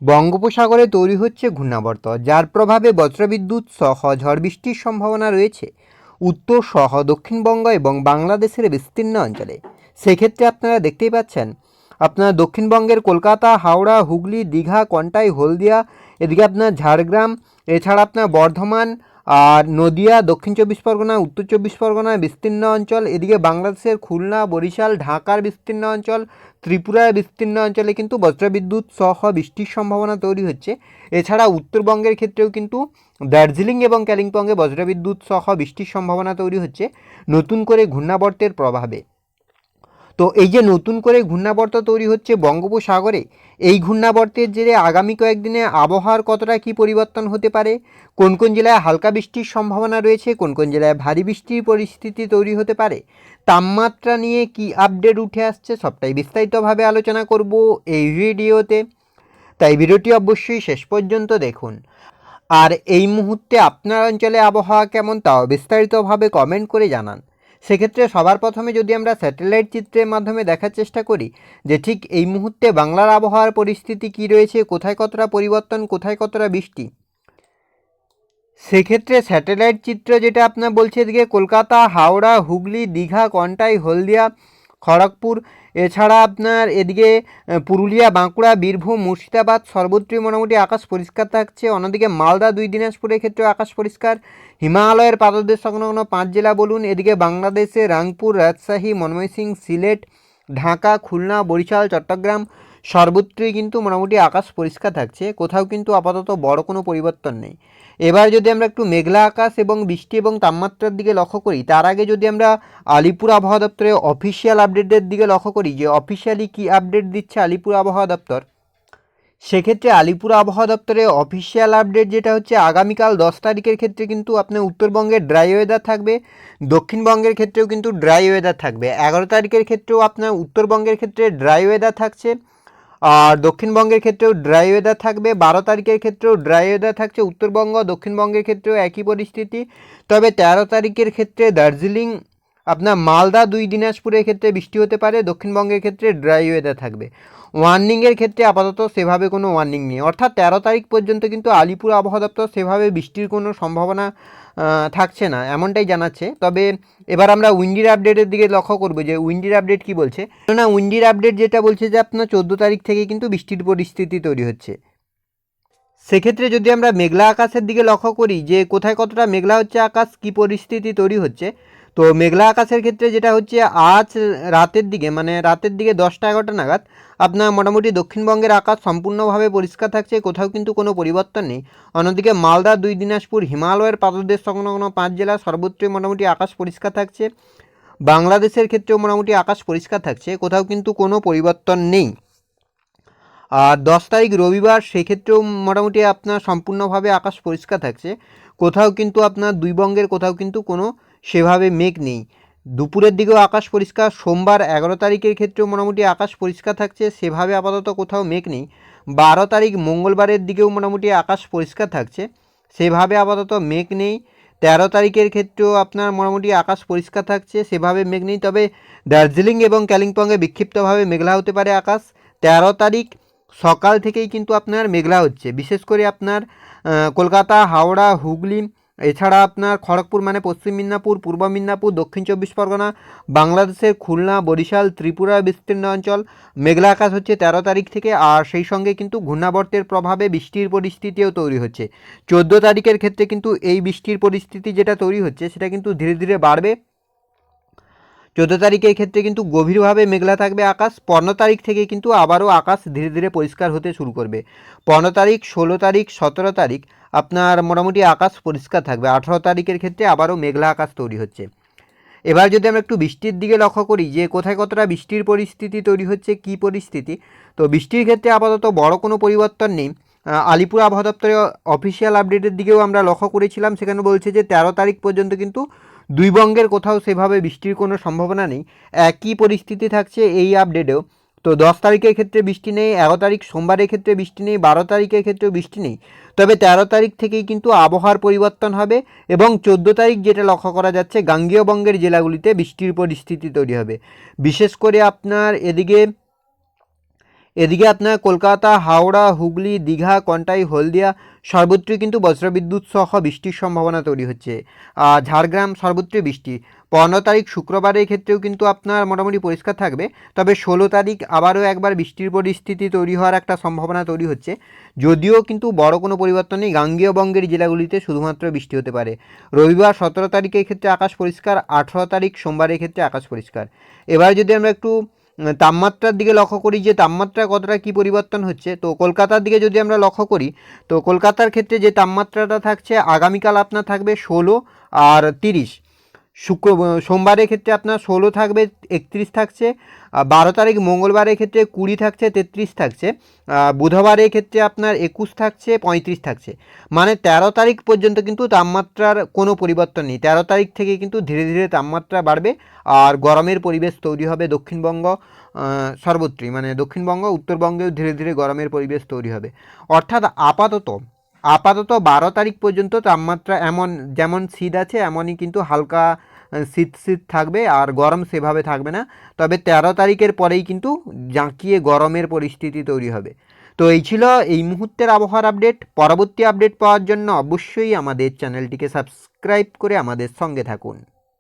বঙ্গোপসাগরে তৈরি হচ্ছে ঘূর্ণাবর্ত, যার প্রভাবে বজ্রবিদ্যুৎ সহ ঝড় বৃষ্টির সম্ভাবনা রয়েছে উত্তর সহ দক্ষিণবঙ্গ এবং বাংলাদেশের বিস্তীর্ণ অঞ্চলে। সেক্ষেত্রে আপনারা দেখতেই পাচ্ছেন, আপনার দক্ষিণবঙ্গের কলকাতা, হাওড়া, হুগলি, দীঘা, কন্টাই, হলদিয়া, এদিকে আপনার ঝাড়গ্রাম, এছাড়া আপনার বর্ধমান আর নদিয়া, দক্ষিণ চব্বিশ পরগনা, উত্তর চব্বিশ পরগনার বিস্তীর্ণ অঞ্চল, এদিকে বাংলাদেশের খুলনা, বরিশাল, ঢাকার বিস্তীর্ণ অঞ্চল, ত্রিপুরার বিস্তীর্ণ অঞ্চলে কিন্তু বজ্রবিদ্যুৎ সহ বৃষ্টির সম্ভাবনা তৈরি হচ্ছে। এছাড়া উত্তরবঙ্গের ক্ষেত্রেও কিন্তু দার্জিলিং এবং কালিম্পংয়ে বজ্রবিদ্যুৎ সহ বৃষ্টির সম্ভাবনা তৈরি হচ্ছে নতুন করে ঘূর্ণাবর্তের প্রভাবে। তো এই যে নতুন করে ঘূর্ণাবর্ত তৈরি হচ্ছে বঙ্গোপসাগরে, এই ঘূর্ণাবর্তের জেরে আগামী কয়েকদিনে আবহাওয়ার কতটা কী পরিবর্তন হতে পারে, কোন কোন জেলায় হালকা বৃষ্টির সম্ভাবনা রয়েছে, কোন কোন জেলায় ভারী বৃষ্টির পরিস্থিতি তৈরি হতে পারে, তাপমাত্রা নিয়ে কি আপডেট উঠে আসছে, সবটাই বিস্তারিতভাবে আলোচনা করব এই ভিডিওতে। তাই ভিডিওটি অবশ্যই শেষ পর্যন্ত দেখুন। আর এই মুহূর্তে আপনার অঞ্চলে আবহাওয়া কেমন তাও বিস্তারিতভাবে কমেন্ট করে জানান। সেক্ষেত্রে সবার প্রথমে যদি আমরা স্যাটেলাইট চিত্রের মাধ্যমে দেখার চেষ্টা করি যে ঠিক এই মুহূর্তে বাংলার আবহাওয়ার পরিস্থিতি কী রয়েছে, কোথায় কতটা পরিবর্তন, কোথায় কতটা বৃষ্টি, সেক্ষেত্রে স্যাটেলাইট চিত্র যেটা আপনার বলছে এদিকে কলকাতা, হাওড়া, হুগলি, দীঘা, কন্টাই, হলদিয়া, খড়গপুর, এছাড়া আপনার এদিকে পুরুলিয়া, বাঁকুড়া, বীরভূম, মুর্শিদাবাদ সর্বত্রই মোটামুটি আকাশ পরিষ্কার থাকছে। অন্যদিকে মালদা, দুই দিনাজপুরের ক্ষেত্রেও আকাশ পরিষ্কার। হিমালয়ের পাদদেশ সংলগ্ন 5 জেলা বলুন, এদিকে বাংলাদেশে রাংপুর, রাজশাহী, ময়মনসিংহ, সিলেট, ঢাকা, খুলনা, বরিশাল, চট্টগ্রাম সর্বত্রই কিন্তু মোটামুটি আকাশ পরিষ্কার থাকছে, কোথাও কিন্তু আপাতত বড় কোনো পরিবর্তন নেই। এবার যদি আমরা একটু মেঘলা আকাশ এবং বৃষ্টি এবং তাপমাত্রার দিকে লক্ষ্য করি, তার আগে যদি আমরা আলিপুর আবহাওয়া দপ্তরের অফিসিয়াল আপডেটের দিকে লক্ষ্য করি যে অফিসিয়ালি কী আপডেট দিচ্ছে আলিপুর আবহাওয়া দপ্তর, সেক্ষেত্রে আলিপুর আবহাওয়া দপ্তরের অফিসিয়াল আপডেট যেটা হচ্ছে আগামীকাল 10 তারিখের ক্ষেত্রে কিন্তু আপনার উত্তরবঙ্গে ড্রাই ওয়েদার থাকবে, দক্ষিণবঙ্গের ক্ষেত্রেও কিন্তু ড্রাই ওয়েদার থাকবে। 11 তারিখের ক্ষেত্রেও আপনার উত্তরবঙ্গের ক্ষেত্রে ড্রাই ওয়েদার থাকছে, আর দক্ষিণবঙ্গের ক্ষেত্রেও ড্রাই ওয়েদার থাকবে। 12 তারিখের ক্ষেত্রেও ড্রাই ওয়েদার থাকছে উত্তরবঙ্গ, দক্ষিণবঙ্গের ক্ষেত্রেও একই পরিস্থিতি। তবে 13 তারিখের ক্ষেত্রে দার্জিলিং, আপনার মালদা, দুই দিনাজপুরের ক্ষেত্রে বৃষ্টি হতে পারে, দক্ষিণবঙ্গের ক্ষেত্রে ড্রাই ওয়েদার থাকবে। ওয়ার্নিংয়ের ক্ষেত্রে আপাতত সেভাবে কোনো ওয়ার্নিং নেই, অর্থাৎ 13 তারিখ পর্যন্ত কিন্তু আলিপুর আবহাওয়া দপ্তর সেভাবে বৃষ্টির কোনো সম্ভাবনা থাকছে না, এমনটাই জানাচ্ছে। তবে এবার আমরা উইন্ডির আপডেটের দিকে লক্ষ্য করবো যে উইন্ডির আপডেট কী বলছে। না, উইন্ডির আপডেট যেটা বলছে যে আপনার 14 তারিখ থেকে কিন্তু বৃষ্টির পরিস্থিতি তৈরি হচ্ছে। সেক্ষেত্রে যদি আমরা মেঘলা আকাশের দিকে লক্ষ্য করি যে কোথায় কতটা মেঘলা হচ্ছে আকাশ, কী পরিস্থিতি তৈরি হচ্ছে, তো মেঘলা আকাশের ক্ষেত্রে যেটা হচ্ছে আজ রাতের দিকে, মানে রাতের দিকে 10টা-11টা নাগাদ আপনার মোটামুটি দক্ষিণবঙ্গের আকাশ সম্পূর্ণভাবে পরিষ্কার থাকছে, কোথাও কিন্তু কোনো পরিবর্তন নেই। অন্যদিকে মালদা, দুই দিনাজপুর, হিমালয়ের পাদদেশ সংলগ্ন 5 জেলা সর্বত্রই মোটামুটি আকাশ পরিষ্কার থাকছে। বাংলাদেশের ক্ষেত্রেও মোটামুটি আকাশ পরিষ্কার থাকছে, কোথাও কিন্তু কোনো পরিবর্তন নেই। আর 10 তারিখ রবিবার, সেক্ষেত্রেও মোটামুটি আপনার সম্পূর্ণভাবে আকাশ পরিষ্কার থাকছে, কোথাও কিন্তু আপনার দুই বঙ্গের কোথাও কিন্তু কোনো সেভাবে মেঘ নেই। দুপুরের দিকেও আকাশ পরিষ্কার। সোমবার 11 তারিখের ক্ষেত্রেও মোটামুটি আকাশ পরিষ্কার থাকছে, সেভাবে আপাতত কোথাও মেঘ নেই। 12 তারিখ মঙ্গলবারের দিকেও মোটামুটি আকাশ পরিষ্কার থাকছে, সেভাবে আপাতত মেঘ নেই। 13 তারিখের ক্ষেত্রেও আপনার মোটামুটি আকাশ পরিষ্কার থাকছে, সেভাবে মেঘ নেই। তবে দার্জিলিং এবং কালিম্পংয়ে বিক্ষিপ্তভাবে মেঘলা হতে পারে আকাশ। 13 তারিখ সকাল থেকেই কিন্তু আপনার মেঘলা হচ্ছে, বিশেষ করে আপনার কলকাতা, হাওড়া, হুগলি, এছাড়া আপনার খড়গপুর মানে পশ্চিম মিদনাপুর, পূর্ব মিদনাপুর, দক্ষিণ চব্বিশ পরগনা, বাংলাদেশের খুলনা, বরিশাল, ত্রিপুরার বিস্তীর্ণ অঞ্চল মেঘলা আকাশ হচ্ছে 13 তারিখ থেকে। আর সেই সঙ্গে কিন্তু ঘূর্ণাবর্তের প্রভাবে বৃষ্টির পরিস্থিতিও তৈরি হচ্ছে। 14 তারিখের ক্ষেত্রে কিন্তু এই বৃষ্টির পরিস্থিতি যেটা তৈরি হচ্ছে সেটা কিন্তু ধীরে ধীরে বাড়বে। 14 তারিখের ক্ষেত্রে কিন্তু গভীরভাবে মেঘলা থাকবে আকাশ। 15 তারিখ থেকে কিন্তু আবারও আকাশ ধীরে ধীরে পরিষ্কার হতে শুরু করবে। 15 তারিখ, 16 তারিখ, 17 তারিখ আপনার মোটামুটি আকাশ পরিষ্কার থাকবে। 18 তারিখের ক্ষেত্রে আবারও মেঘলা আকাশ তৈরি হচ্ছে। এবার যদি আমরা একটু বৃষ্টির দিকে লক্ষ্য করি যে কোথায় কতটা বৃষ্টির পরিস্থিতি তৈরি হচ্ছে, কী পরিস্থিতি, তো বৃষ্টির ক্ষেত্রে আপাতত বড় কোনো পরিবর্তন নেই। আলিপুর আবহাওয়া দপ্তরের অফিসিয়াল আপডেটের দিকেও আমরা লক্ষ্য করেছিলাম, সেখানে বলছে যে 13 তারিখ পর্যন্ত কিন্তু দুই বঙ্গের কোথাও সেভাবে বৃষ্টির কোনো সম্ভাবনা নেই, একই পরিস্থিতি থাকছে এই আপডেটেও। তো 10 তারিখের ক্ষেত্রে বৃষ্টি নেই, 11 তারিখ সোমবারের ক্ষেত্রে বৃষ্টি নেই, 12 তারিখের ক্ষেত্রেও বৃষ্টি নেই। তবে 13 তারিখ থেকেই কিন্তু আবহাওয়ার পরিবর্তন হবে এবং 14 তারিখ যেটা লক্ষ্য করা যাচ্ছে গাঙ্গেয় বঙ্গের জেলাগুলিতে বৃষ্টির পরিস্থিতি তৈরি হবে। বিশেষ করে আপনার এদিকে এদিকে আপনার কলকাতা, হাওড়া, হুগলি, দীঘা, কন্টাই, হলদিয়া সর্বত্রই কিন্তু বজ্রবিদ্যুৎ সহ বৃষ্টির সম্ভাবনা তৈরি হচ্ছে। ঝাড়গ্রাম সর্বত্রই বৃষ্টি। 15 তারিখ শুক্রবারের ক্ষেত্রেও কিন্তু আপনার মোটামুটি পরিষ্কার থাকবে, তবে 16 তারিখ আবারও একবার বৃষ্টির পরিস্থিতি তৈরি হওয়ার একটা সম্ভাবনা তৈরি হচ্ছে। যদিও কিন্তু বড় কোনো পরিবর্তন নেই, গাঙ্গেয় বঙ্গের জেলাগুলিতে শুধুমাত্র বৃষ্টি হতে পারে। রবিবার 17 তারিখের ক্ষেত্রে আকাশ পরিষ্কার, 18 তারিখ সোমবারের ক্ষেত্রে আকাশ পরিষ্কার। এবার যদি আমরা একটু তাপমাত্রার দিকে লক্ষ্য করি যে তাপমাত্রা কতটা কী পরিবর্তন হচ্ছে, তো কলকাতার দিকে যদি আমরা লক্ষ্য করি, তো কলকাতার ক্ষেত্রে যে তাপমাত্রাটা থাকছে আগামীকাল আপনার থাকবে 16 আর 30। সোমবারের ক্ষেত্রে আপনার 16 থাকবে, 31 থাকছে। 12 তারিখ মঙ্গলবারের ক্ষেত্রে 20 থাকছে, 33 থাকছে। বুধবারের ক্ষেত্রে আপনার 21 থাকছে, 35 থাকছে। মানে 13 তারিখ পর্যন্ত কিন্তু তাপমাত্রার কোনো পরিবর্তন নেই। 13 তারিখ থেকে কিন্তু ধীরে ধীরে তাপমাত্রা বাড়বে আর গরমের পরিবেশ তৈরি হবে দক্ষিণবঙ্গ সর্বত্রই, মানে দক্ষিণবঙ্গ উত্তরবঙ্গেও ধীরে ধীরে গরমের পরিবেশ তৈরি হবে। অর্থাৎ আপাতত 12 তারিখ পর্যন্ত তাপমাত্রা এমন যেমন শীত আছে এমনই কিন্তু হালকা শীত থাকবে আর গরম সেভাবে থাকবে না। তবে 13 তারিখের পরেই কিন্তু জাঁকিয়ে গরমের পরিস্থিতি তৈরি হবে। তো এই ছিল এই মুহূর্তের আবহাওয়ার আপডেট। পরবর্তী আপডেট পাওয়ার জন্য অবশ্যই আমাদের চ্যানেলটিকে সাবস্ক্রাইব করে আমাদের সঙ্গে থাকুন।